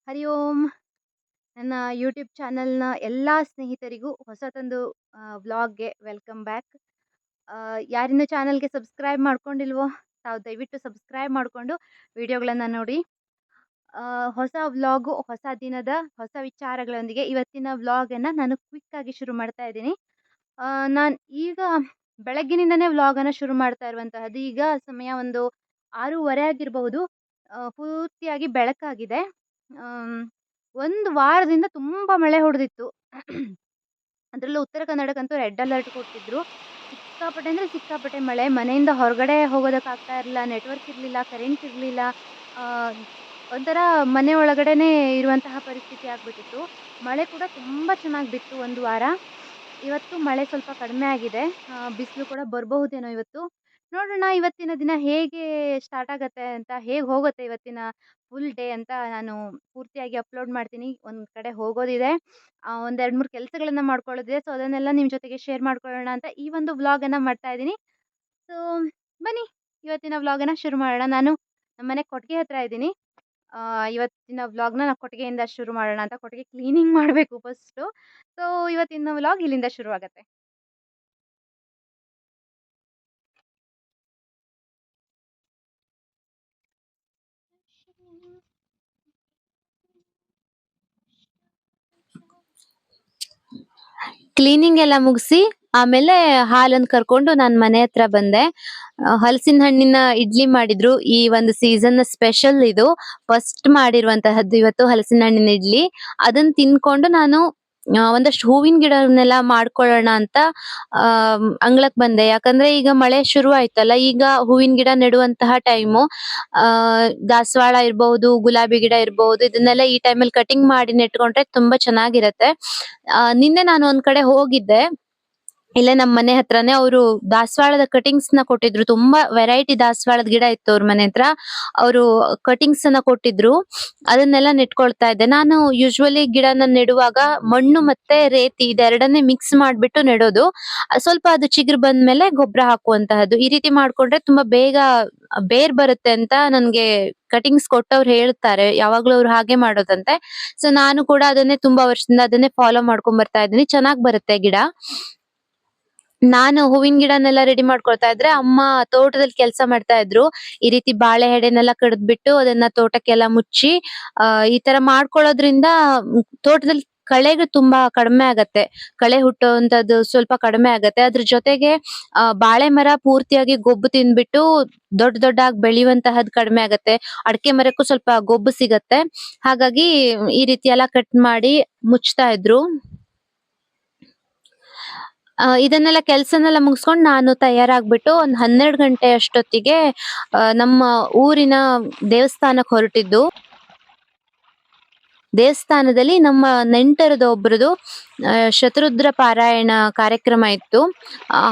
ಹರಿ ಓಂ. ನನ್ನ ಯೂಟ್ಯೂಬ್ ಚಾನಲ್‌ನ ಎಲ್ಲಾ ಸ್ನೇಹಿತರಿಗೂ ಹೊಸತೊಂದು ವ್ಲಾಗ್ಗೆ ವೆಲ್ಕಮ್ ಬ್ಯಾಕ್. ಯಾರಿನ್ನೂ ಚಾನಲ್‌ಗೆ ಸಬ್ಸ್ಕ್ರೈಬ್ ಮಾಡ್ಕೊಂಡಿಲ್ವೋ, ತಾವು ದಯವಿಟ್ಟು ಸಬ್ಸ್ಕ್ರೈಬ್ ಮಾಡ್ಕೊಂಡು ವಿಡಿಯೋಗಳನ್ನ ನೋಡಿ. ಹೊಸ ವ್ಲಾಗು, ಹೊಸ ದಿನದ ಹೊಸ ವಿಚಾರಗಳೊಂದಿಗೆ ಇವತ್ತಿನ ವ್ಲಾಗನ್ನ ನಾನು ಕ್ವಿಕ್ಕಾಗಿ ಶುರು ಮಾಡ್ತಾ ಇದ್ದೀನಿ. ನಾನು ಈಗ ಬೆಳಗ್ಗಿನಿಂದನೇ ವ್ಲಾಗನ್ನ ಶುರು ಮಾಡ್ತಾ ಇರುವಂತಹದ್ದು. ಈಗ ಸಮಯ ಒಂದು 6:30 ಆಗಿರಬಹುದು. ಪೂರ್ತಿಯಾಗಿ ಬೆಳಕಾಗಿದೆ. ಆಮ್, ಒಂದು ವಾರದಿಂದ ತುಂಬ ಮಳೆ ಹೊಡೆದಿತ್ತು. ಅದರಲ್ಲೂ ಉತ್ತರ ಕನ್ನಡಕ್ಕಂತೂ ರೆಡ್ ಅಲರ್ಟ್ ಕೊಟ್ಟಿದ್ರು. ಸಿಕ್ಕಾಪಟ್ಟೆ ಅಂದರೆ ಸಿಕ್ಕಾಪಟ್ಟೆ ಮಳೆ. ಮನೆಯಿಂದ ಹೊರಗಡೆ ಹೋಗೋದಕ್ಕಾಗ್ತಾ ಇರಲಿಲ್ಲ. ನೆಟ್ವರ್ಕ್ ಇರಲಿಲ್ಲ, ಕರೆಂಟ್ ಇರಲಿಲ್ಲ. ಒಂಥರ ಮನೆ ಒಳಗಡೆನೇ ಇರುವಂತಹ ಪರಿಸ್ಥಿತಿ ಆಗ್ಬಿಟ್ಟಿತ್ತು. ಮಳೆ ಕೂಡ ತುಂಬ ಚೆನ್ನಾಗಿ ಬಿತ್ತು ಒಂದು ವಾರ. ಇವತ್ತು ಮಳೆ ಸ್ವಲ್ಪ ಕಡಿಮೆ ಆಗಿದೆ. ಬಿಸಿಲು ಕೂಡ ಬರಬಹುದೇನೋ ಇವತ್ತು. ನೋಡೋಣ ಇವತ್ತಿನ ದಿನ ಹೇಗೆ ಸ್ಟಾರ್ಟ್ ಆಗತ್ತೆ ಅಂತ, ಹೇಗೆ ಹೋಗುತ್ತೆ ಇವತ್ತಿನ ಫುಲ್ ಡೇ ಅಂತ ನಾನು ಪೂರ್ತಿಯಾಗಿ ಅಪ್ಲೋಡ್ ಮಾಡ್ತೀನಿ. ಒಂದು ಕಡೆ ಹೋಗೋದಿದೆ, ಒಂದು 2, 3 ಕೆಲಸಗಳನ್ನ ಮಾಡ್ಕೊಳ್ಳೋದಿದೆ. ಸೊ ಅದನ್ನೆಲ್ಲ ನಿಮ್ಮ ಜೊತೆಗೆ ಶೇರ್ ಮಾಡ್ಕೊಳ್ಳೋಣ ಅಂತ ಈ ಒಂದು ವ್ಲಾಗನ್ನ ಮಾಡ್ತಾ ಇದ್ದೀನಿ. ಸೊ ಬನ್ನಿ ಇವತ್ತಿನ ವ್ಲಾಗನ್ನ ಶುರು ಮಾಡೋಣ. ನಾನು ನಮ್ಮನೆ ಕೊಟ್ಟಿಗೆ ಹತ್ರ ಇದ್ದೀನಿ. ಇವತ್ತಿನ ವ್ಲಾಗ್ನ ನಾವು ಕೊಟ್ಟಿಗೆಯಿಂದ ಶುರು ಮಾಡೋಣ ಅಂತ. ಕೊಟ್ಟಿಗೆ ಕ್ಲೀನಿಂಗ್ ಮಾಡಬೇಕು ಫಸ್ಟು. ಸೊ ಇವತ್ತಿನ ವ್ಲಾಗ್ ಇಲ್ಲಿಂದ ಶುರುವಾಗತ್ತೆ. ಕ್ಲೀನಿಂಗ್ ಎಲ್ಲ ಮುಗಿಸಿ ಆಮೇಲೆ ಹಾಲನ್ನು ಕರ್ಕೊಂಡು ನಾನು ಮನೆ ಹತ್ರ ಬಂದೆ. ಹಲಸಿನ ಹಣ್ಣಿನ ಇಡ್ಲಿ ಮಾಡಿದ್ರು. ಈ ಒಂದು ಸೀಸನ್ ಸ್ಪೆಷಲ್ ಇದು. ಫಸ್ಟ್ ಮಾಡಿರುವಂತಹದ್ದು ಇವತ್ತು ಹಲಸಿನ ಹಣ್ಣಿನ ಇಡ್ಲಿ. ಅದನ್ನ ತಿನ್ಕೊಂಡು ನಾನು ಒಂದಷ್ಟು ಹೂವಿನ ಗಿಡವನ್ನೆಲ್ಲ ಮಾಡ್ಕೊಳ್ಳೋಣ ಅಂತ ಅಂಗಳಕ್ ಬಂದೆ. ಯಾಕಂದ್ರೆ ಈಗ ಮಳೆ ಶುರು ಆಯ್ತಲ್ಲ, ಈಗ ಹೂವಿನ ಗಿಡ ನೆಡುವಂತಹ ಟೈಮು. ದಾಸವಾಳ ಇರಬಹುದು, ಗುಲಾಬಿ ಗಿಡ ಇರಬಹುದು, ಇದನ್ನೆಲ್ಲ ಈ ಟೈಮಲ್ಲಿ ಕಟಿಂಗ್ ಮಾಡಿ ನೆಟ್ಕೊಂಡ್ರೆ ತುಂಬಾ ಚೆನ್ನಾಗಿರತ್ತೆ. ನಿನ್ನೆ ನಾನು ಒಂದ್ ಕಡೆ ಹೋಗಿದ್ದೆ. ಇಲ್ಲೇ ನಮ್ಮ ಮನೆ ಹತ್ರನೇ ಅವರು ದಾಸವಾಳದ ಕಟಿಂಗ್ಸ್ ನ ಕೊಟ್ಟಿದ್ರು. ತುಂಬಾ ವೆರೈಟಿ ದಾಸವಾಳದ ಗಿಡ ಇತ್ತು ಅವ್ರ ಮನೆ ಹತ್ರ. ಅವರು ಕಟಿಂಗ್ಸ್ ಅನ್ನ ಕೊಟ್ಟಿದ್ರು. ಅದನ್ನೆಲ್ಲ ನೆಟ್ಕೊಳ್ತಾ ಇದ್ದೆ. ನಾನು ಯೂಶುವಲಿ ಗಿಡನ ನೆಡುವಾಗ ಮಣ್ಣು ಮತ್ತೆ ರೇತಿ ಇದೆರಡನ್ನೇ ಮಿಕ್ಸ್ ಮಾಡ್ಬಿಟ್ಟು ನೆಡೋದು. ಸ್ವಲ್ಪ ಅದು ಚಿಗುರು ಬಂದ್ಮೇಲೆ ಗೊಬ್ಬರ ಹಾಕುವಂತಹದ್ದು. ಈ ರೀತಿ ಮಾಡ್ಕೊಂಡ್ರೆ ತುಂಬಾ ಬೇಗ ಬೇರ್ ಬರುತ್ತೆ ಅಂತ ನನ್ಗೆ ಕಟಿಂಗ್ಸ್ ಕೊಟ್ಟವ್ರು ಹೇಳ್ತಾರೆ. ಯಾವಾಗ್ಲೂ ಅವ್ರು ಹಾಗೆ ಮಾಡೋದಂತೆ. ಸೊ ನಾನು ಕೂಡ ಅದನ್ನೇ ತುಂಬಾ ವರ್ಷದಿಂದ ಅದನ್ನೇ ಫಾಲೋ ಮಾಡ್ಕೊಂಡ್ ಬರ್ತಾ ಇದ್ದೀನಿ. ಚೆನ್ನಾಗ್ ಬರುತ್ತೆ ಗಿಡ. ನಾನು ಹೂವಿನ ಗಿಡನೆಲ್ಲ ರೆಡಿ ಮಾಡ್ಕೊಳ್ತಾ ಇದ್ರೆ ಅಮ್ಮ ತೋಟದಲ್ಲಿ ಕೆಲಸ ಮಾಡ್ತಾ ಇದ್ರು. ಈ ರೀತಿ ಬಾಳೆ ಎಡೆನೆಲ್ಲ ಕಡಿದ್ಬಿಟ್ಟು ಅದನ್ನ ತೋಟಕ್ಕೆಲ್ಲ ಮುಚ್ಚಿ ಈ ತರ ಮಾಡ್ಕೊಳ್ಳೋದ್ರಿಂದ ತೋಟದಲ್ಲಿ ಕಳೆಗಳು ತುಂಬಾ ಕಡಿಮೆ ಆಗತ್ತೆ. ಕಳೆ ಹುಟ್ಟುವಂತದ್ದು ಸ್ವಲ್ಪ ಕಡಿಮೆ ಆಗತ್ತೆ. ಅದ್ರ ಜೊತೆಗೆ ಬಾಳೆ ಮರ ಪೂರ್ತಿಯಾಗಿ ಗೊಬ್ಬು ತಿಂದ್ಬಿಟ್ಟು ದೊಡ್ಡ ದೊಡ್ಡಾಗಿ ಬೆಳೆಯುವಂತಹದ್ದು ಕಡಿಮೆ ಆಗತ್ತೆ. ಅಡಕೆ ಮರಕ್ಕೂ ಸ್ವಲ್ಪ ಗೊಬ್ಬು ಸಿಗತ್ತೆ. ಹಾಗಾಗಿ ಈ ರೀತಿ ಎಲ್ಲ ಕಟ್ ಮಾಡಿ ಮುಚ್ತಾ ಇದ್ರು. ಇದನ್ನೆಲ್ಲ ಕೆಲ್ಸನೆಲ್ಲ ಮುಗಿಸ್ಕೊಂಡು ನಾನು ತಯಾರಾಗ್ಬಿಟ್ಟು ಒಂದ್ 12 ಗಂಟೆ ಅಷ್ಟೊತ್ತಿಗೆ ನಮ್ಮ ಊರಿನ ದೇವಸ್ಥಾನಕ್ಕೆ ಹೊರಟಿದ್ದು. ದೇವಸ್ಥಾನದಲ್ಲಿ ನಮ್ಮ ನೆಂಟರದ ಒಬ್ರದು ಶತರುದ್ರ ಪಾರಾಯಣ ಕಾರ್ಯಕ್ರಮ ಇತ್ತು.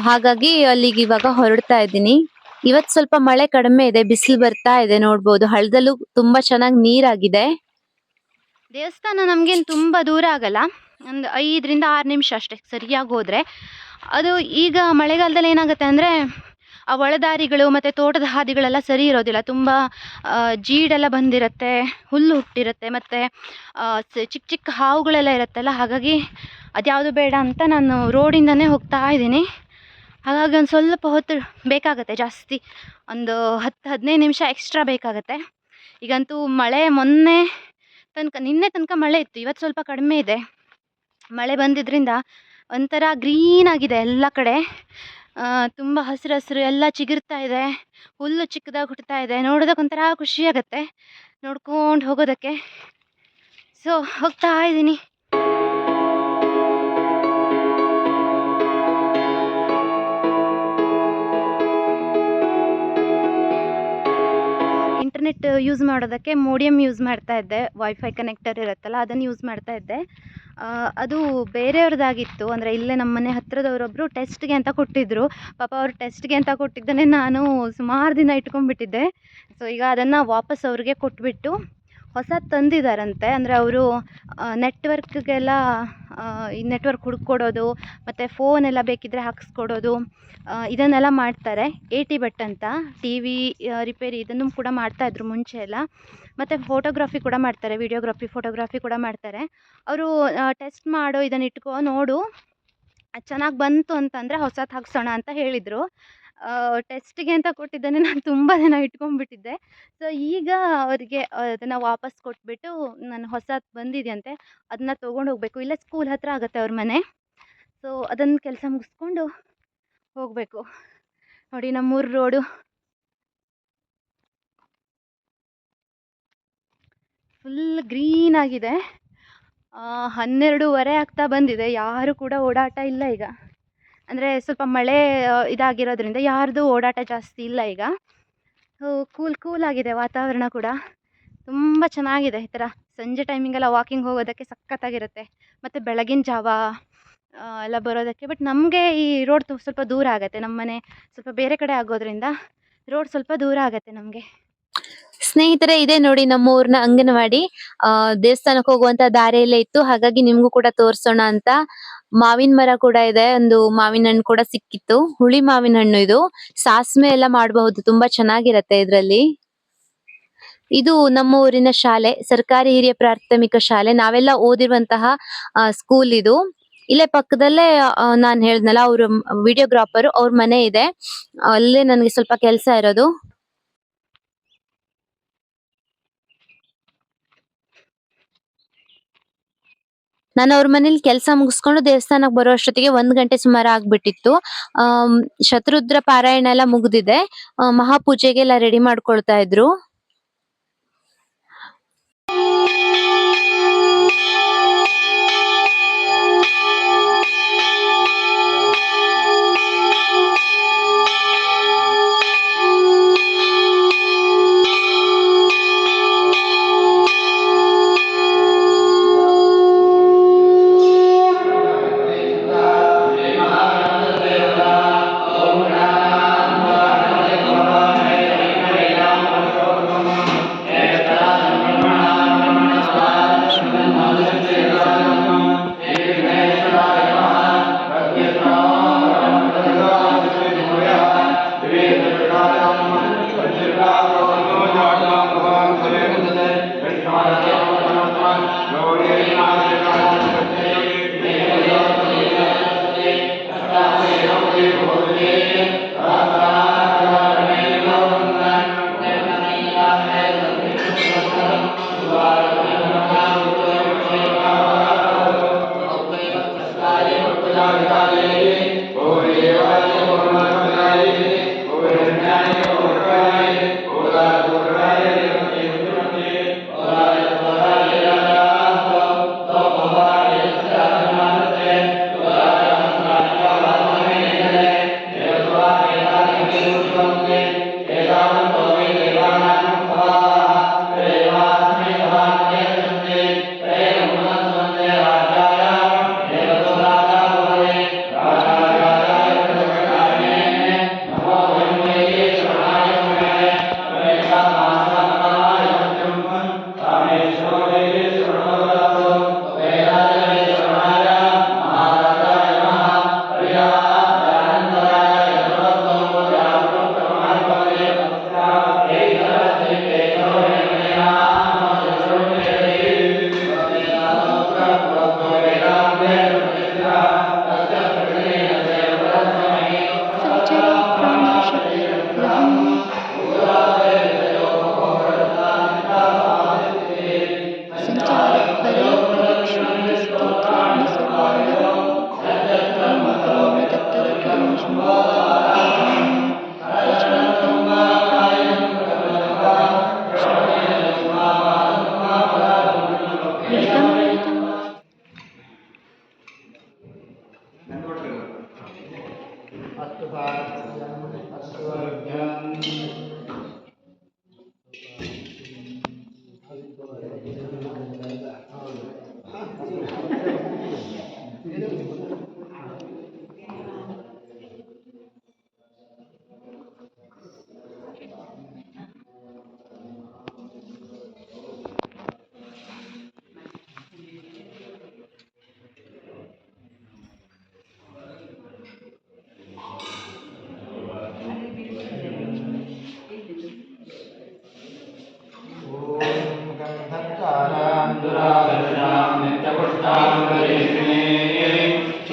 ಹಾಗಾಗಿ ಅಲ್ಲಿಗೆ ಇವಾಗ ಹೊರಡ್ತಾ ಇದ್ದೀನಿ. ಇವತ್ ಸ್ವಲ್ಪ ಮಳೆ ಕಡಿಮೆ ಇದೆ, ಬಿಸಿಲು ಬರ್ತಾ ಇದೆ. ನೋಡ್ಬೋದು ಹಳ್ಳದಲ್ಲೂ ತುಂಬಾ ಚೆನ್ನಾಗಿ ನೀರಾಗಿದೆ. ದೇವಸ್ಥಾನ ನಮಗೇನು ತುಂಬ ದೂರ ಆಗಲ್ಲ. ಒಂದು 5ರಿಂದ 6 ನಿಮಿಷ ಅಷ್ಟೇ ಸರಿಯಾಗಿ ಹೋದರೆ. ಅದು ಈಗ ಮಳೆಗಾಲದಲ್ಲಿ ಏನಾಗುತ್ತೆ ಅಂದರೆ ಆ ಒಳದಾರಿಗಳು ಮತ್ತು ತೋಟದ ಹಾದಿಗಳೆಲ್ಲ ಸರಿ ಇರೋದಿಲ್ಲ. ತುಂಬ ಜೀಡೆಲ್ಲ ಬಂದಿರುತ್ತೆ, ಹುಲ್ಲು ಹುಟ್ಟಿರುತ್ತೆ, ಮತ್ತು ಚಿಕ್ಕ ಚಿಕ್ಕ ಹಾವುಗಳೆಲ್ಲ ಇರುತ್ತಲ್ಲ. ಹಾಗಾಗಿ ಅದ್ಯಾವುದು ಬೇಡ ಅಂತ ನಾನು ರೋಡಿಂದನೇ ಹೋಗ್ತಾ ಇದ್ದೀನಿ. ಹಾಗಾಗಿ ಒಂದು ಸ್ವಲ್ಪ ಹೊತ್ತು ಬೇಕಾಗತ್ತೆ, ಜಾಸ್ತಿ ಒಂದು 10-15 ನಿಮಿಷ ಎಕ್ಸ್ಟ್ರಾ ಬೇಕಾಗತ್ತೆ. ಈಗಂತೂ ಮಳೆ ನಿನ್ನೆ ತನಕ ಮಳೆ ಇತ್ತು. ಇವತ್ತು ಸ್ವಲ್ಪ ಕಡಿಮೆ ಇದೆ. ಮಳೆ ಬಂದಿದ್ದರಿಂದ ಒಂಥರ ಗ್ರೀನ್ ಆಗಿದೆ ಎಲ್ಲ ಕಡೆ. ತುಂಬ ಹಸಿರು ಹಸಿರು ಎಲ್ಲ ಚಿಗುರ್ತಾ ಇದೆ. ಹುಲ್ಲು ಚಿಕ್ಕದಾಗಿ ಹುಟ್ಟುತ್ತಾ ಇದೆ. ನೋಡೋದಕ್ಕೆ ಒಂಥರ ಖುಷಿ ಆಗುತ್ತೆ ನೋಡ್ಕೊಂಡು ಹೋಗೋದಕ್ಕೆ. ಸೊ ಹೋಗ್ತಾ ಇದ್ದೀನಿ. ಇಂಟರ್ನೆಟ್ ಯೂಸ್ ಮಾಡೋದಕ್ಕೆ ಮೋಡಿಯಮ್ ಯೂಸ್ ಮಾಡ್ತಾ ಇದ್ದೆ. ವೈಫೈ ಕನೆಕ್ಟರ್ ಇರುತ್ತಲ್ಲ, ಅದನ್ನು ಯೂಸ್ ಮಾಡ್ತಾ ಇದ್ದೆ. ಅದು ಬೇರೆಯವ್ರದ್ದಾಗಿತ್ತು. ಅಂದರೆ ಇಲ್ಲೇ ನಮ್ಮ ಮನೆ ಹತ್ತಿರದವರೊಬ್ಬರು ಟೆಸ್ಟ್ಗೆ ಅಂತ ಕೊಟ್ಟಿದ್ದರು. ಪಾಪ ಅವ್ರು ಟೆಸ್ಟ್ಗೆ ಅಂತ ಕೊಟ್ಟಿದ್ದನ್ನೇ ನಾನು ಸುಮಾರು ದಿನ ಇಟ್ಕೊಂಡ್ಬಿಟ್ಟಿದ್ದೆ. ಸೊ ಈಗ ಅದನ್ನು ವಾಪಸ್ ಅವ್ರಿಗೆ ಕೊಟ್ಬಿಟ್ಟು ಹೊಸದು ತಂದಿದ್ದಾರಂತೆ. ಅಂದರೆ ಅವರು ನೆಟ್ವರ್ಕ್ಗೆಲ್ಲ ಈ ನೆಟ್ವರ್ಕ್ ಹುಡುಕೊಡೋದು ಮತ್ತು ಫೋನೆಲ್ಲ ಬೇಕಿದ್ದರೆ ಹಾಕಿಸ್ಕೊಡೋದು, ಇದನ್ನೆಲ್ಲ ಮಾಡ್ತಾರೆ. AT ಭಟ್ ಅಂತ. TV ರಿಪೇರಿ ಇದನ್ನು ಕೂಡ ಮಾಡ್ತಾಯಿದ್ರು ಮುಂಚೆ ಎಲ್ಲ. ಮತ್ತು ಫೋಟೋಗ್ರಫಿ ಕೂಡ ಮಾಡ್ತಾರೆ, ವಿಡಿಯೋಗ್ರಫಿ, ಫೋಟೋಗ್ರಫಿ ಕೂಡ ಮಾಡ್ತಾರೆ. ಅವರು ಟೆಸ್ಟ್ ಮಾಡು, ಇದನ್ನು ಇಟ್ಕೋ ನೋಡು, ಅದು ಚೆನ್ನಾಗಿ ಬಂತು ಅಂತಂದರೆ ಹೊಸತು ಹಾಕ್ಸೋಣ ಅಂತ ಹೇಳಿದರು. ಟೆಸ್ಟಿಗೆ ಅಂತ ಕೊಟ್ಟಿದ್ದನ್ನೇ ನಾನು ತುಂಬ ದಿನ ಇಟ್ಕೊಂಡ್ಬಿಟ್ಟಿದ್ದೆ. ಸೊ ಈಗ ಅವರಿಗೆ ಅದನ್ನು ವಾಪಸ್ ಕೊಟ್ಬಿಟ್ಟು, ನಾನು ಹೊಸತು ಬಂದಿದೆಯಂತೆ ಅದನ್ನ ತೊಗೊಂಡು ಹೋಗಬೇಕು. ಇಲ್ಲೇ ಸ್ಕೂಲ್ ಹತ್ರ ಆಗುತ್ತೆ ಅವ್ರ ಮನೆ. ಸೊ ಅದನ್ನು ಕೆಲಸ ಮುಗಿಸ್ಕೊಂಡು ಹೋಗಬೇಕು. ನೋಡಿ ನಮ್ಮೂರು ರೋಡು ಫುಲ್ ಗ್ರೀನ್ ಆಗಿದೆ. 12:30 ಆಗ್ತಾ ಬಂದಿದೆ, ಯಾರು ಕೂಡ ಓಡಾಟ ಇಲ್ಲ ಈಗ. ಅಂದರೆ ಸ್ವಲ್ಪ ಮಳೆ ಇದಾಗಿರೋದ್ರಿಂದ ಯಾರ್ದು ಓಡಾಟ ಜಾಸ್ತಿ ಇಲ್ಲ ಈಗ. ಕೂಲ್ ಆಗಿದೆ ವಾತಾವರಣ ಕೂಡ. ತುಂಬ ಚೆನ್ನಾಗಿದೆ. ಈ ಥರ ಸಂಜೆ ಟೈಮಿಂಗೆಲ್ಲ ವಾಕಿಂಗ್ ಹೋಗೋದಕ್ಕೆ ಸಖತ್ತಾಗಿರುತ್ತೆ. ಮತ್ತು ಬೆಳಗಿನ ಜಾವ ಎಲ್ಲ ಬರೋದಕ್ಕೆ. ಬಟ್ ನಮಗೆ ಈ ರೋಡ್ ಸ್ವಲ್ಪ ದೂರ ಆಗುತ್ತೆ. ನಮ್ಮ ಮನೆ ಸ್ವಲ್ಪ ಬೇರೆ ಕಡೆ ಆಗೋದ್ರಿಂದ ರೋಡ್ ಸ್ವಲ್ಪ ದೂರ ಆಗುತ್ತೆ ನಮಗೆ. ಸ್ನೇಹಿತರೆ, ಇದೇ ನೋಡಿ ನಮ್ಮ ಊರ್ನ ಅಂಗನವಾಡಿ. ದೇವಸ್ಥಾನಕ್ಕೆ ಹೋಗುವಂತ ದಾರಿಯಲ್ಲೇ ಇತ್ತು, ಹಾಗಾಗಿ ನಿಮ್ಗೂ ಕೂಡ ತೋರ್ಸೋಣ ಅಂತ. ಮಾವಿನ ಮರ ಕೂಡ ಇದೆ, ಒಂದು ಮಾವಿನ ಹಣ್ಣು ಕೂಡ ಸಿಕ್ಕಿತ್ತು. ಹುಳಿ ಮಾವಿನ ಹಣ್ಣು ಇದು. ಸಾಸ್ಮೆ ಎಲ್ಲ ಮಾಡಬಹುದು, ತುಂಬಾ ಚೆನ್ನಾಗಿರತ್ತೆ ಇದ್ರಲ್ಲಿ. ಇದು ನಮ್ಮ ಊರಿನ ಶಾಲೆ, ಸರ್ಕಾರಿ ಹಿರಿಯ ಪ್ರಾಥಮಿಕ ಶಾಲೆ. ನಾವೆಲ್ಲ ಓದಿರುವಂತಹ ಸ್ಕೂಲ್ ಇದು. ಇಲ್ಲೇ ಪಕ್ಕದಲ್ಲೇ ನಾನ್ ಹೇಳ್ದ್ನಲ್ಲ, ಅವ್ರ ವಿಡಿಯೋಗ್ರಾಫರ್ ಅವ್ರ ಮನೆ ಇದೆ. ಅಲ್ಲೇ ನನ್ಗೆ ಸ್ವಲ್ಪ ಕೆಲ್ಸ ಇರೋದು. ನಾನು ಅವ್ರ ಮನೇಲಿ ಕೆಲಸ ಮುಗಿಸ್ಕೊಂಡು ದೇವಸ್ಥಾನಕ್ಕೆ ಬರೋ ಅಷ್ಟೊತ್ತಿಗೆ 1 ಗಂಟೆ ಸುಮಾರು ಆಗ್ಬಿಟ್ಟಿತ್ತು. ಶತರುದ್ರ ಪಾರಾಯಣ ಎಲ್ಲ ಮುಗ್ದಿದೆ. ಮಹಾಪೂಜೆಗೆಲ್ಲ ರೆಡಿ ಮಾಡ್ಕೊಳ್ತಾ ಇದ್ರು.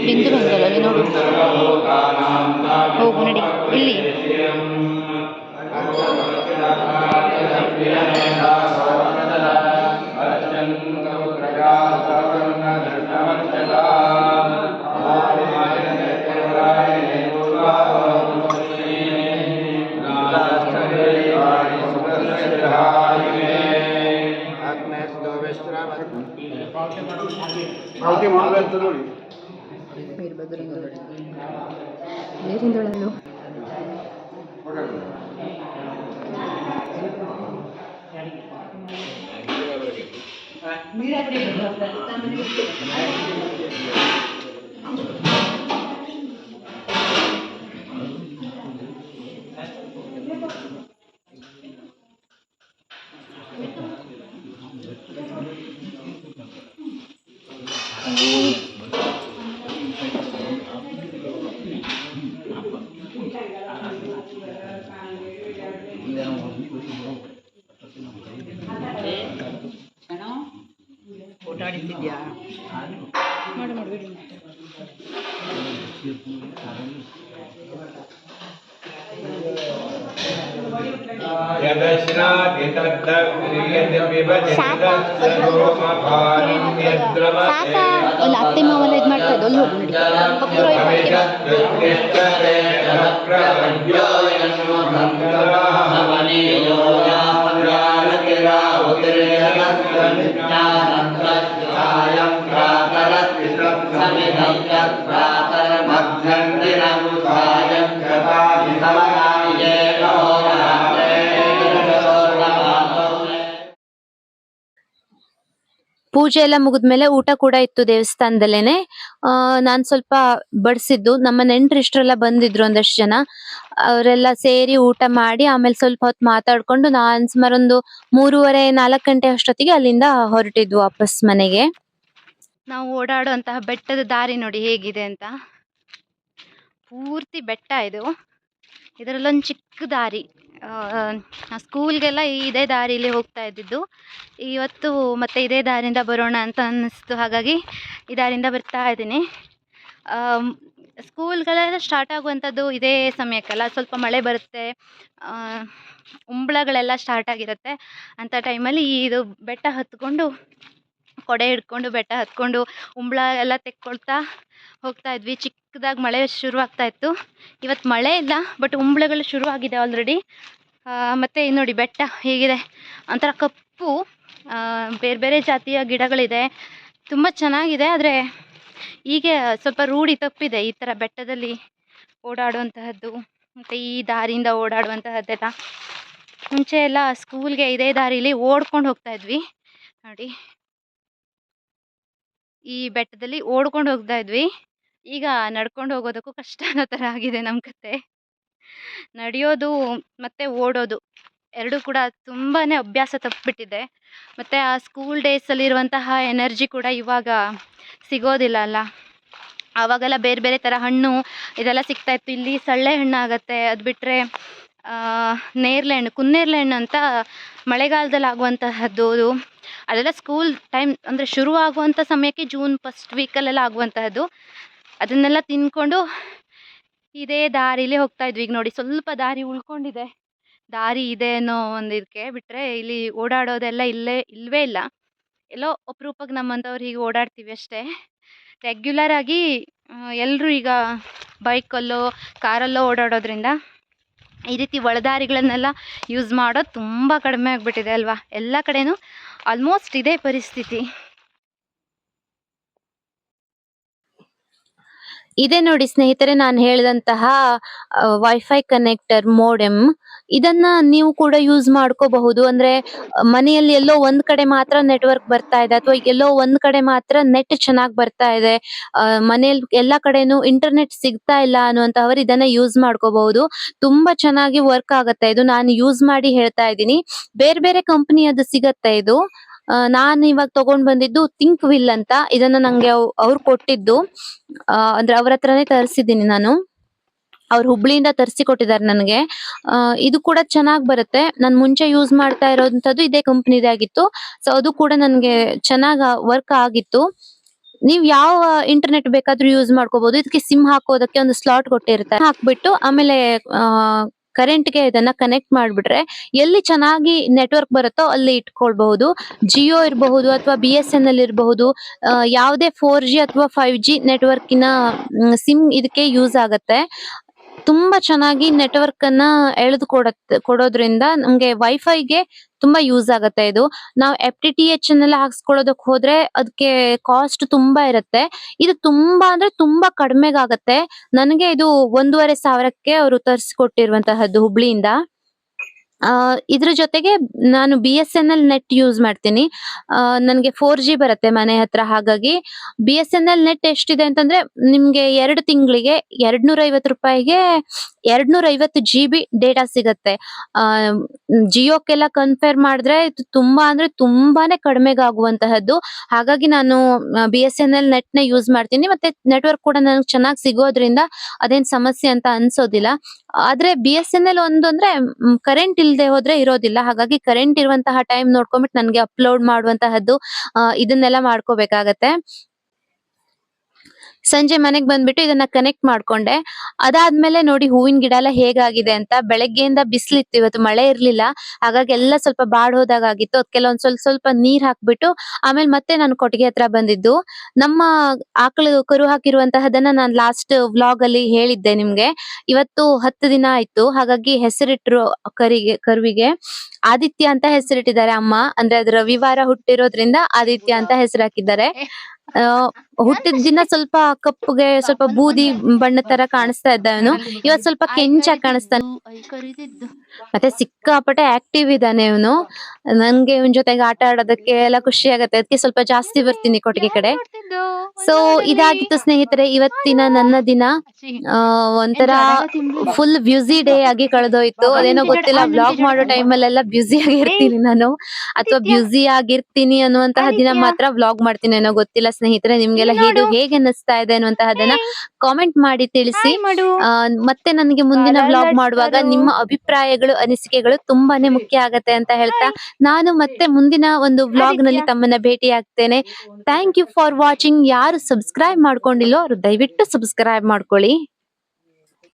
ಬಿಂದು ಬಂದಲ್ಲ ನೋಡು, ಹೋಗು ನಡಿ ಇಲ್ಲಿ. ನೀರಿಂದೊಳಲು ಓಡಾಡಿದ್ಯಾ ಮಾಡು ಮಾಡು ಬಿಡು. ಸಾಕ ಅತ್ತೆ ಮಾವೆಲ್ಲ ಇದು ಮಾಡ್ತಾ ಇದ್ದು ಅಲ್ಲಿ ಹೋಗು ನಡಿ. ಪೂಜೆ ಎಲ್ಲ ಮುಗಿದ್ಮೇಲೆ ಊಟ ಕೂಡ ಇತ್ತು ದೇವಸ್ಥಾನದಲ್ಲೇನೆ. ನಾನ್ ಸ್ವಲ್ಪ ಬಡಿಸಿದ್ದು, ನಮ್ಮ ನೆಂಟರಿಷ್ಟರೆಲ್ಲ ಬಂದಿದ್ರು ಒಂದಷ್ಟು ಜನ. ಅವರೆಲ್ಲ ಸೇರಿ ಊಟ ಮಾಡಿ ಆಮೇಲೆ ಸ್ವಲ್ಪ ಹೊತ್ತು ಮಾತಾಡ್ಕೊಂಡು ನಾನ್ ಸುಮಾರು ಒಂದು 3:30-4 ಗಂಟೆ ಅಷ್ಟೊತ್ತಿಗೆ ಅಲ್ಲಿಂದ ಹೊರಟಿದ್ವು ವಾಪಸ್ ಮನೆಗೆ. ನಾವು ಓಡಾಡುವಂತಹ ಬೆಟ್ಟದ ದಾರಿ ನೋಡಿ ಹೇಗಿದೆ ಅಂತ. ಪೂರ್ತಿ ಬೆಟ್ಟ ಇದು. ಇದರಲ್ಲೊಂದು ಚಿಕ್ಕ ದಾರಿ. ಸ್ಕೂಲ್ಗೆಲ್ಲ ಇದೇ ದಾರಿಲಿ ಹೋಗ್ತಾ ಇದ್ದಿದ್ದು. ಇವತ್ತು ಮತ್ತೆ ಇದೇ ದಾರಿಯಿಂದ ಬರೋಣ ಅಂತ ಅನ್ನಿಸ್ತು, ಹಾಗಾಗಿ ಈ ದಾರಿಯಿಂದ ಬರ್ತಾ ಇದ್ದೀನಿ. ಸ್ಕೂಲ್ಗಳೆಲ್ಲ ಸ್ಟಾರ್ಟ್ ಆಗುವಂಥದ್ದು ಇದೇ ಸಮಯಕ್ಕಲ್ಲ, ಸ್ವಲ್ಪ ಮಳೆ ಬರುತ್ತೆ, ಉಂಬಳಗಳೆಲ್ಲ ಸ್ಟಾರ್ಟ್ ಆಗಿರುತ್ತೆ. ಅಂಥ ಟೈಮಲ್ಲಿ ಇದು ಬೆಟ್ಟ ಹತ್ಕೊಂಡು, ಕೊಡೆ ಹಿಡ್ಕೊಂಡು ಬೆಟ್ಟ ಹತ್ಕೊಂಡು ಉಂಬಳ ಎಲ್ಲ ತೆಕ್ಕೊಳ್ತಾ ಹೋಗ್ತಾ ಇದ್ವಿ. ಚಿಕ್ಕದಾಗಿ ಮಳೆ ಶುರುವಾಗ್ತಾ ಇತ್ತು. ಇವತ್ತು ಮಳೆ ಇಲ್ಲ, ಬಟ್ ಉಂಬಳಗಳು ಶುರುವಾಗಿದೆ ಆಲ್ರೆಡಿ. ಮತ್ತು ನೋಡಿ ಬೆಟ್ಟ ಹೇಗಿದೆ, ಒಂಥರ ಕಪ್ಪು, ಬೇರೆ ಬೇರೆ ಜಾತಿಯ ಗಿಡಗಳಿದೆ, ತುಂಬ ಚೆನ್ನಾಗಿದೆ. ಆದರೆ ಈಗ ಸ್ವಲ್ಪ ರೂಢಿ ತಪ್ಪಿದೆ ಈ ಥರ ಬೆಟ್ಟದಲ್ಲಿ ಓಡಾಡುವಂತಹದ್ದು ಮತ್ತು ಈ ದಾರಿಯಿಂದ ಓಡಾಡುವಂತಹದ್ದೆಲ್ಲ. ಮುಂಚೆ ಎಲ್ಲ ಸ್ಕೂಲ್ಗೆ ಇದೇ ದಾರಿಲಿ ಓಡ್ಕೊಂಡು ಹೋಗ್ತಾ ಇದ್ವಿ ನೋಡಿ. ಈ ಬೆಟ್ಟದಲ್ಲಿ ಓಡ್ಕೊಂಡು ಹೋಗ್ತಾ ಇದ್ವಿ. ಈಗ ನಡ್ಕೊಂಡು ಹೋಗೋದಕ್ಕೂ ಕಷ್ಟ ಅನ್ನೋ ಥರ ಆಗಿದೆ ನಮ್ಮ ಕತೆ. ನಡೆಯೋದು ಮತ್ತು ಓಡೋದು ಎರಡೂ ಕೂಡ ತುಂಬಾ ಅಭ್ಯಾಸ ತಪ್ಪಿಬಿಟ್ಟಿದೆ. ಮತ್ತು ಆ ಸ್ಕೂಲ್ ಡೇಸಲ್ಲಿರುವಂತಹ ಎನರ್ಜಿ ಕೂಡ ಇವಾಗ ಸಿಗೋದಿಲ್ಲ ಅಲ್ಲ. ಆವಾಗೆಲ್ಲ ಬೇರೆ ಬೇರೆ ಥರ ಹಣ್ಣು ಇದೆಲ್ಲ ಸಿಗ್ತಾಯಿತ್ತು. ಇಲ್ಲಿ ಸಳ್ಳೆ ಹಣ್ಣು ಆಗುತ್ತೆ, ಅದು ಬಿಟ್ಟರೆ ನೇರಳೆ ಹಣ್ಣು, ಕುನ್ನೇರಳೆ ಹಣ್ಣು ಅಂತ ಮಳೆಗಾಲದಲ್ಲಿ ಆಗುವಂತಹದ್ದು. ಅದೆಲ್ಲ ಸ್ಕೂಲ್ ಟೈಮ್ ಅಂದರೆ ಶುರು ಆಗುವಂಥ ಸಮಯಕ್ಕೆ ಜೂನ್ ಫಸ್ಟ್ ವೀಕಲ್ಲೆಲ್ಲ ಆಗುವಂತಹದ್ದು. ಅದನ್ನೆಲ್ಲ ತಿಂದ್ಕೊಂಡು ಇದೇ ದಾರಿಲಿ ಹೋಗ್ತಾ ಇದ್ವಿ. ಈಗ ನೋಡಿ ಸ್ವಲ್ಪ ದಾರಿ ಉಳ್ಕೊಂಡಿದೆ, ದಾರಿ ಇದೆ ಅನ್ನೋ ಒಂದು ಇದಕ್ಕೆ ಬಿಟ್ಟರೆ ಇಲ್ಲಿ ಓಡಾಡೋದೆಲ್ಲ ಇಲ್ಲವೇ ಇಲ್ಲ. ಎಲ್ಲೋ ಅಪರೂಪಕ್ಕೆ ನಮ್ಮಂಥವ್ರು ಹೀಗೆ ಓಡಾಡ್ತೀವಿ ಅಷ್ಟೇ. ರೆಗ್ಯುಲರ್ ಆಗಿ ಎಲ್ಲರೂ ಈಗ ಬೈಕಲ್ಲೋ ಕಾರಲ್ಲೋ ಓಡಾಡೋದ್ರಿಂದ ಈ ರೀತಿ ಒಳದಾರಿಗಳನ್ನೆಲ್ಲ ಯೂಸ್ ಮಾಡೋದು ತುಂಬ ಕಡಿಮೆ ಆಗಿಬಿಟ್ಟಿದೆ ಅಲ್ವಾ. ಎಲ್ಲ ಕಡೆನೂ ಆಲ್ಮೋಸ್ಟ್ ಇದೇ ಪರಿಸ್ಥಿತಿ. ಇದೆ ನೋಡಿ ಸ್ನೇಹಿತರೆ, ನಾನು ಹೇಳಿದಂತಹ ವೈಫೈ ಕನೆಕ್ಟರ್ ಮೋಡೆಮ್. ಇದನ್ನ ನೀವು ಕೂಡ ಯೂಸ್ ಮಾಡ್ಕೋಬಹುದು. ಅಂದ್ರೆ ಮನೆಯಲ್ಲಿ ಎಲ್ಲೋ ಒಂದ್ ಕಡೆ ಮಾತ್ರ ನೆಟ್ವರ್ಕ್ ಬರ್ತಾ ಇದೆ, ಅಥವಾ ಎಲ್ಲೋ ಒಂದ್ ಕಡೆ ಮಾತ್ರ ನೆಟ್ ಚೆನ್ನಾಗಿ ಬರ್ತಾ ಇದೆ, ಮನೆಯಲ್ಲಿ ಎಲ್ಲಾ ಕಡೆನೂ ಇಂಟರ್ನೆಟ್ ಸಿಗ್ತಾ ಇಲ್ಲ ಅನ್ನುವಂತಹವರು ಇದನ್ನ ಯೂಸ್ ಮಾಡ್ಕೋಬಹುದು. ತುಂಬಾ ಚೆನ್ನಾಗಿ ವರ್ಕ್ ಆಗತ್ತೆ ಇದು. ನಾನು ಯೂಸ್ ಮಾಡಿ ಹೇಳ್ತಾ ಇದ್ದೀನಿ. ಬೇರೆ ಬೇರೆ ಕಂಪನಿಯದು ಸಿಗತ್ತೆ ಇದು. ನಾನು ಇವಾಗ ತಗೊಂಡ್ ಬಂದಿದ್ದು ಥಿಂಕ್ ವಿಲ್ ಅಂತ. ಇದನ್ನ ನಂಗೆ ಅವ್ರು ಕೊಟ್ಟಿದ್ದು, ಅಂದ್ರೆ ಅವ್ರ ಹತ್ರನೇ ತರಿಸಿದ್ದೀನಿ ನಾನು. ಅವ್ರು ಹುಬ್ಳಿಯಿಂದ ತರಿಸಿ ಕೊಟ್ಟಿದ್ದಾರೆ ನನಗೆ. ಇದು ಕೂಡ ಚೆನ್ನಾಗ್ ಬರುತ್ತೆ. ನಾನ್ ಮುಂಚೆ ಯೂಸ್ ಮಾಡ್ತಾ ಇರೋಂಥದ್ದು ಇದೇ ಕಂಪನಿದೇ ಆಗಿತ್ತು. ಸೊ ಅದು ಕೂಡ ನನ್ಗೆ ಚೆನ್ನಾಗ್ ವರ್ಕ್ ಆಗಿತ್ತು. ನೀವ್ ಯಾವ ಇಂಟರ್ನೆಟ್ ಬೇಕಾದ್ರೂ ಯೂಸ್ ಮಾಡ್ಕೋಬಹುದು. ಇದಕ್ಕೆ ಸಿಮ್ ಹಾಕೋದಕ್ಕೆ ಒಂದು ಸ್ಲಾಟ್ ಕೊಟ್ಟಿರ್ತಾರೆ. ಹಾಕ್ಬಿಟ್ಟು ಆಮೇಲೆ ಕರೆಂಟ್‌ಗೆ ಇದನ್ನ ಕನೆಕ್ಟ್ ಮಾಡ್ಬಿಟ್ರೆ ಎಲ್ಲಿ ಚೆನ್ನಾಗಿ ನೆಟ್ವರ್ಕ್ ಬರುತ್ತೋ ಅಲ್ಲಿ ಇಟ್ಕೊಳ್ಬಹುದು. ಜಿಯೋ ಇರಬಹುದು ಅಥವಾ BSNL ಇರಬಹುದು. ಯಾವುದೇ 4G ಅಥವಾ 5G ನೆಟ್ವರ್ಕಿನ ಸಿಮ್ ಇದಕ್ಕೆ ಯೂಸ್ ಆಗತ್ತೆ. ತುಂಬಾ ಚೆನ್ನಾಗಿ ನೆಟ್ವರ್ಕ್ ಅನ್ನ ಕೊಡೋದ್ರಿಂದ ನಮ್ಗೆ ವೈಫೈಗೆ ತುಂಬಾ ಯೂಸ್ ಆಗತ್ತೆ ಇದು. ನಾವು FTTH ಅನ್ನೆಲ್ಲ ಹಾಕ್ಸ್ಕೊಳ್ಳೋದಕ್ ಹೋದ್ರೆ ಅದಕ್ಕೆ ಕಾಸ್ಟ್ ತುಂಬಾ ಇರತ್ತೆ. ಇದು ತುಂಬಾ ಅಂದ್ರೆ ತುಂಬಾ ಕಡಿಮೆಗಾಗತ್ತೆ. ನನಗೆ ಇದು 1,500ಕ್ಕೆ ಅವರು ತರಿಸ್ಕೊಟ್ಟಿರುವಂತಹದ್ದು ಹುಬ್ಳಿಯಿಂದ. ಇದ್ರ ಜೊತೆಗೆ ನಾನು BSNL ನೆಟ್ ಯೂಸ್ ಮಾಡ್ತೀನಿ. ನನ್ಗೆ 4G ಬರುತ್ತೆ ಮನೆ ಹತ್ರ. ಹಾಗಾಗಿ BSNL ನೆಟ್ ಎಷ್ಟಿದೆ ಅಂತಂದ್ರೆ ನಿಮ್ಗೆ 2 ತಿಂಗಳಿಗೆ ₹250ಗೆ 250 GB ಡೇಟಾ ಸಿಗತ್ತೆ. ಜಿಯೋಕ್ಕೆಲ್ಲ ಕಂಪೇರ್ ಮಾಡಿದ್ರೆ ಇದು ತುಂಬಾ ಅಂದ್ರೆ ತುಂಬಾನೇ ಕಡಿಮೆಗಾಗುವಂತಹದ್ದು. ಹಾಗಾಗಿ ನಾನು BSNL ನೆಟ್‌ನ ಯೂಸ್ ಮಾಡ್ತೀನಿ. ಮತ್ತೆ ನೆಟ್ವರ್ಕ್ ಕೂಡ ನನಗ್ ಚೆನ್ನಾಗ್ ಸಿಗೋದ್ರಿಂದ ಅದೇನ್ ಸಮಸ್ಯೆ ಅಂತ ಅನ್ಸೋದಿಲ್ಲ. ಆದ್ರೆ BSNL ಒಂದು ಅಂದ್ರೆ ಕರೆಂಟ್ ಇಲ್ದೆ ಹೋದ್ರೆ ಇರೋದಿಲ್ಲ. ಹಾಗಾಗಿ ಕರೆಂಟ್ ಇರುವಂತಹ ಟೈಮ್ ನೋಡ್ಕೊಂಡ್ಬಿಟ್ಟು ನನ್ಗೆ ಅಪ್ಲೋಡ್ ಮಾಡುವಂತಹದ್ದು ಇದನ್ನೆಲ್ಲ ಮಾಡ್ಕೋಬೇಕಾಗತ್ತೆ. ಸಂಜೆ ಮನೆಗ್ ಬಂದ್ಬಿಟ್ಟು ಇದನ್ನ ಕನೆಕ್ಟ್ ಮಾಡ್ಕೊಂಡೆ. ಅದಾದ್ಮೇಲೆ ನೋಡಿ ಹೂವಿನ ಗಿಡ ಎಲ್ಲ ಹೇಗಾಗಿದೆ ಅಂತ. ಬೆಳಗ್ಗೆಯಿಂದ ಬಿಸ್ಲಿತ್ತು, ಇವತ್ತು ಮಳೆ ಇರ್ಲಿಲ್ಲ. ಹಾಗಾಗಿ ಎಲ್ಲ ಸ್ವಲ್ಪ ಬಾಡ್ ಹೋದಾಗಾಗಿತ್ತು. ಅದ್ಕೆಲ್ಲ ಒಂದ್ ಸ್ವಲ್ಪ ನೀರ್ ಹಾಕ್ಬಿಟ್ಟು ಆಮೇಲೆ ಮತ್ತೆ ನಾನು ಕೊಟ್ಟಿಗೆ ಹತ್ರ ಬಂದಿದ್ದು. ನಮ್ಮ ಆಕಳು ಕರು ಹಾಕಿರುವಂತಹದನ್ನ ನಾನ್ ಲಾಸ್ಟ್ ವ್ಲಾಗ್ ಅಲ್ಲಿ ಹೇಳಿದ್ದೆ ನಿಮ್ಗೆ. ಇವತ್ತು 10 ದಿನ ಆಯ್ತು. ಹಾಗಾಗಿ ಹೆಸರಿಟ್ರು ಕರುವಿಗೆ ಆದಿತ್ಯ ಅಂತ ಹೆಸರಿಟ್ಟಿದ್ದಾರೆ ಅಮ್ಮ. ಅಂದ್ರೆ ಅದು ರವಿವಾರ ಹುಟ್ಟಿರೋದ್ರಿಂದ ಆದಿತ್ಯ ಅಂತ ಹೆಸರು ಹಾಕಿದ್ದಾರೆ. ಆ ಹುಟ್ಟಿದ ದಿನ ಸ್ವಲ್ಪ ಕಪ್ಪಗೆ ಸ್ವಲ್ಪ ಬೂದಿ ಬಣ್ಣದ್ ತರ ಕಾಣಿಸ್ತಾ ಇದ್ದ ಅವನು. ಇವತ್ ಸ್ವಲ್ಪ ಕೆಂಚಾಗಿ ಕಾಣಿಸ್ತಾನೆ. ಮತ್ತೆ ಸಿಕ್ಕಾಪಟ್ಟೆ ಆಕ್ಟಿವ್ ಇದ್ದಾನೆ ಇವನು. ನನ್ಗೆ ಇವನ್ ಜೊತೆಗೆ ಆಟ ಆಡೋದಕ್ಕೆ ಎಲ್ಲ ಖುಷಿ ಆಗತ್ತೆ. ಅದಕ್ಕೆ ಸ್ವಲ್ಪ ಜಾಸ್ತಿ ಬರ್ತೀನಿ ಕೊಟ್ಟಿಗೆ ಕಡೆ. ಸೊ ಇದಾಗಿತ್ತು ಸ್ನೇಹಿತರೆ ಇವತ್ತಿನ ನನ್ನ ದಿನ. ಒಂಥರ ಫುಲ್ ಬ್ಯುಸಿ ಡೇ ಆಗಿ ಕಳೆದೋಯ್ತು. ಅದೇನೋ ಗೊತ್ತಿಲ್ಲ, ವ್ಲಾಗ್ ಮಾಡೋ ಟೈಮಲ್ಲೆಲ್ಲ ಬ್ಯುಸಿ ಆಗಿರ್ತೀನಿ ನಾನು, ಅಥವಾ ಬ್ಯುಸಿ ಆಗಿರ್ತೀನಿ ಅನ್ನುವಂತಹ ದಿನ ಮಾತ್ರ ವ್ಲಾಗ್ ಮಾಡ್ತೀನಿ ಏನೋ ಗೊತ್ತಿಲ್ಲ ಸ್ನೇಹಿತರೆ. ನಿಮ್ಗೆಲ್ಲ ಇದು ಹೇಗೆ ಅನ್ನಿಸ್ತಾ ಇದೆ ಅನ್ನುವಂತಹದನ್ನ ಕಾಮೆಂಟ್ ಮಾಡಿ ತಿಳಿಸಿ. ಮತ್ತೆ ನನಗೆ ಮುಂದಿನ ವ್ಲಾಗ್ ಮಾಡುವಾಗ ನಿಮ್ಮ ಅಭಿಪ್ರಾಯಗಳು, ಅನಿಸಿಕೆಗಳು ತುಂಬಾನೇ ಮುಖ್ಯ ಆಗತ್ತೆ ಅಂತ ಹೇಳ್ತಾ ನಾನು ಮತ್ತೆ ಮುಂದಿನ ಒಂದು ವ್ಲಾಗ್ ನಲ್ಲಿ ತಮ್ಮನ್ನ ಭೇಟಿ ಆಗ್ತೇನೆ. Thank you for watching. ಯಾರು ಸಬ್ಸ್ಕ್ರೈಬ್ ಮಾಡ್ಕೊಂಡಿಲ್ಲೋ ಅವ್ರು ದಯವಿಟ್ಟು ಸಬ್ಸ್ಕ್ರೈಬ್ ಮಾಡ್ಕೊಳ್ಳಿ.